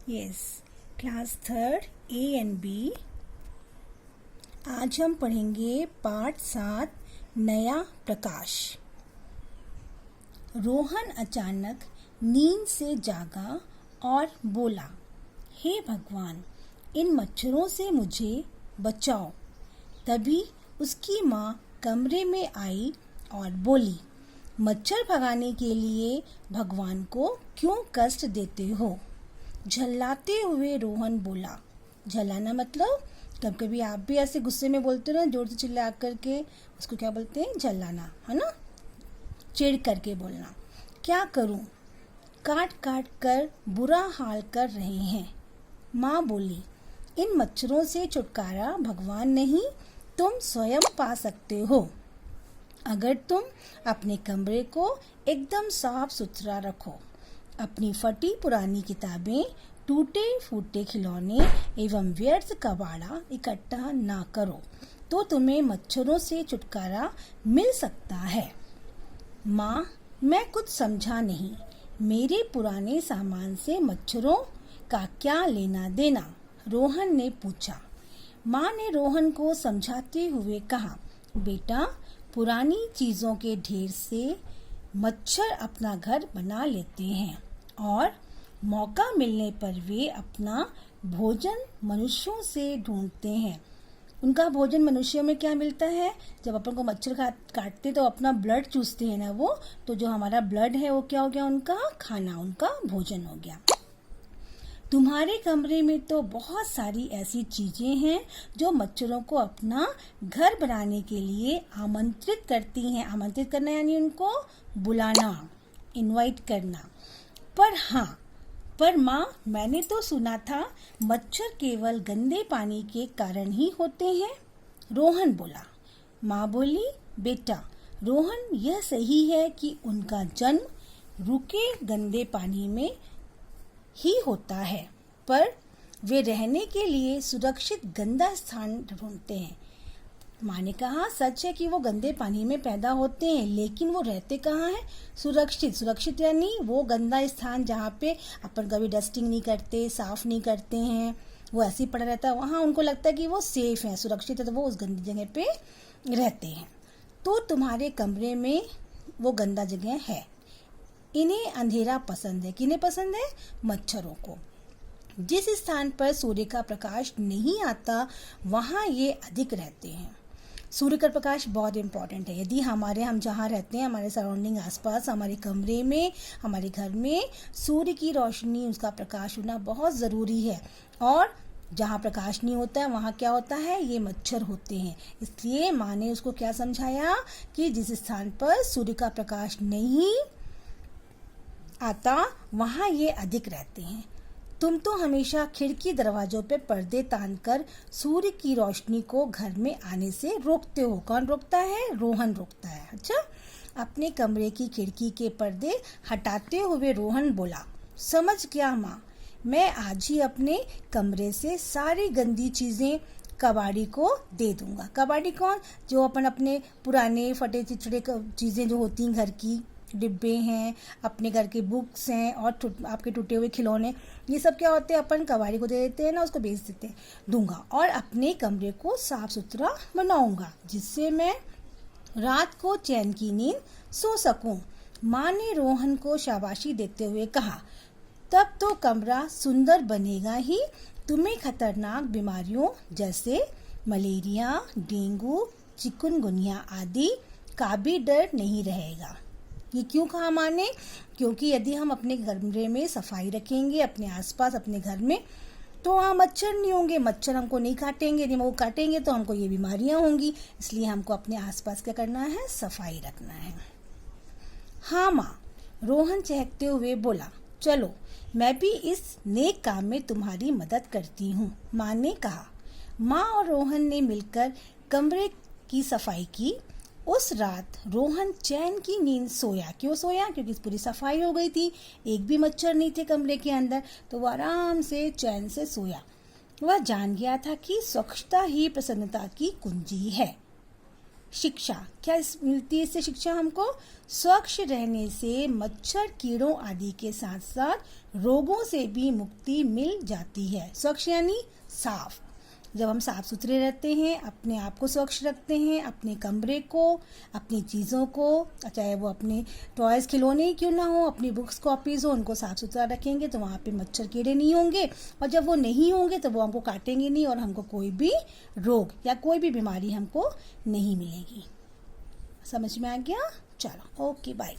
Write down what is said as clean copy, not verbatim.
Yes, class third A and B. आज हम पढ़ेंगे पाठ 7 नया प्रकाश। रोहन अचानक नींद से जागा और बोला, हे भगवान, इन मच्छरों से मुझे बचाओ। तभी उसकी माँ कमरे में आई और बोली, मच्छर भगाने के लिए भगवान को क्यों कष्ट देते हो? झल्लाते हुए रोहन बोला। झल्लाना मतलब कभी कभी आप भी ऐसे गुस्से में बोलते हो ना, जोर से चिल्ला करके, उसको क्या बोलते हैं? झल्लाना, है ना? चिढ़ करके बोलना। क्या करूं? काट काट कर बुरा हाल कर रहे हैं। माँ बोली, इन मच्छरों से छुटकारा भगवान नहीं, तुम स्वयं पा सकते हो अगर तुम अपने कमरे को एकदम साफ सुथरा रखो, अपनी फटी पुरानी किताबें, टूटे फूटे खिलौने एवं व्यर्थ कबाड़ा इकट्ठा ना करो, तो तुम्हें मच्छरों से छुटकारा मिल सकता है। माँ, मैं कुछ समझा नहीं। मेरे पुराने सामान से मच्छरों का क्या लेना देना? रोहन ने पूछा। माँ ने रोहन को समझाते हुए कहा, बेटा, पुरानी चीजों के ढेर से मच्छर अपना घर बना लेते हैं और मौका मिलने पर वे अपना भोजन मनुष्यों से ढूंढते हैं। उनका भोजन मनुष्यों में क्या मिलता है? जब अपन को मच्छर काटते तो अपना ब्लड चूसते हैं ना वो, तो जो हमारा ब्लड है वो क्या हो गया? उनका खाना, उनका भोजन हो गया। तुम्हारे कमरे में तो बहुत सारी ऐसी चीजें हैं जो मच्छरों को अपना घर बनाने के लिए आमंत्रित करती हैं। आमंत्रित करना यानी उनको बुलाना, इनवाइट करना। पर माँ, मैंने तो सुना था मच्छर केवल गंदे पानी के कारण ही होते हैं। रोहन बोला। माँ बोली, बेटा रोहन, यह सही है कि उनका जन्म रुके गंदे पानी में ही होता है, पर वे रहने के लिए सुरक्षित गंदा स्थान ढूंढते हैं। माँ ने कहा, सच है कि वो गंदे पानी में पैदा होते हैं, लेकिन वो रहते कहाँ हैं? सुरक्षित। सुरक्षित यानी वो गंदा स्थान जहाँ पे अपन कभी डस्टिंग नहीं करते, साफ नहीं करते हैं, वो ऐसे ही पड़ा रहता है, वहाँ उनको लगता है कि वो सेफ है, सुरक्षित है, तो वो उस गंदी जगह पे रहते हैं। तो तुम्हारे कमरे में वो गंदा जगह है। इन्हें अंधेरा पसंद है। किन्हें पसंद है? मच्छरों को। जिस स्थान पर सूर्य का प्रकाश नहीं आता वहाँ ये अधिक रहते हैं। सूर्य का प्रकाश बहुत इंपॉर्टेंट है। यदि हम जहाँ रहते हैं, हमारे सराउंडिंग आसपास, हमारे कमरे में, हमारे घर में सूर्य की रोशनी, उसका प्रकाश होना बहुत ज़रूरी है। और जहाँ प्रकाश नहीं होता है वहाँ क्या होता है? ये मच्छर होते हैं। इसलिए माँ ने उसको क्या समझाया कि जिस स्थान पर सूर्य का प्रकाश नहीं आता वहाँ ये अधिक रहते हैं। तुम तो हमेशा खिड़की दरवाजों पे पर्दे तानकर सूर्य की रोशनी को घर में आने से रोकते हो। कौन रोकता है? रोहन रोकता है। अच्छा, अपने कमरे की खिड़की के पर्दे हटाते हुए रोहन बोला, समझ गया माँ, मैं आज ही अपने कमरे से सारी गंदी चीजें कबाड़ी को दे दूंगा। कबाड़ी कौन? जो अपन अपने पुराने फटे चिचड़े चीजें जो होती हैं, घर की डिब्बे हैं, अपने घर के बुक्स हैं और आपके टूटे हुए खिलौने, ये सब क्या होते हैं? अपन कबाड़ी को दे देते हैं ना, उसको बेच देते हैं, दूंगा। और अपने कमरे को साफ सुथरा बनाऊंगा जिससे मैं रात को चैन की नींद सो सकूं। माँ ने रोहन को शाबाशी देते हुए कहा, तब तो कमरा सुंदर बनेगा ही, तुम्हें खतरनाक बीमारियों जैसे मलेरिया, डेंगू, चिकनगुनिया आदि का भी डर नहीं रहेगा। ये क्यों कहा माँ ने? क्योंकि यदि हम अपने कमरे में सफाई रखेंगे, अपने आसपास, अपने घर में, तो वहाँ मच्छर नहीं होंगे, मच्छर हमको नहीं काटेंगे। यदि वो काटेंगे तो हमको ये बीमारियाँ होंगी। इसलिए हमको अपने आसपास क्या करना है? सफाई रखना है। हाँ माँ, रोहन चहकते हुए बोला, चलो मैं भी इस नेक काम में तुम्हारी मदद करती हूँ। माँ ने कहा। माँ और रोहन ने मिलकर कमरे की सफाई की। उस रात रोहन चैन की नींद सोया। क्यों सोया? क्योंकि पूरी सफाई हो गई थी, एक भी मच्छर नहीं थे कमरे के अंदर, तो वो आराम से चैन से सोया। वह जान गया था कि स्वच्छता ही प्रसन्नता की कुंजी है। शिक्षा, क्या मिलती है इससे शिक्षा हमको? स्वच्छ रहने से मच्छर, कीड़ों आदि के साथ साथ रोगों से भी मुक्ति मिल जाती है। स्वच्छ यानी साफ। जब हम साफ सुथरे रहते हैं, अपने आप को स्वच्छ रखते हैं, अपने कमरे को, अपनी चीज़ों को, चाहे वो अपने टॉयज़ खिलौने ही क्यों ना हो, अपनी बुक्स कॉपीज़ हो, उनको साफ सुथरा रखेंगे तो वहाँ पे मच्छर कीड़े नहीं होंगे, और जब वो नहीं होंगे तो वो हमको काटेंगे नहीं और हमको कोई भी रोग या कोई भी बीमारी हमको नहीं मिलेगी। समझ में आ गया? चलो, ओके, बाय।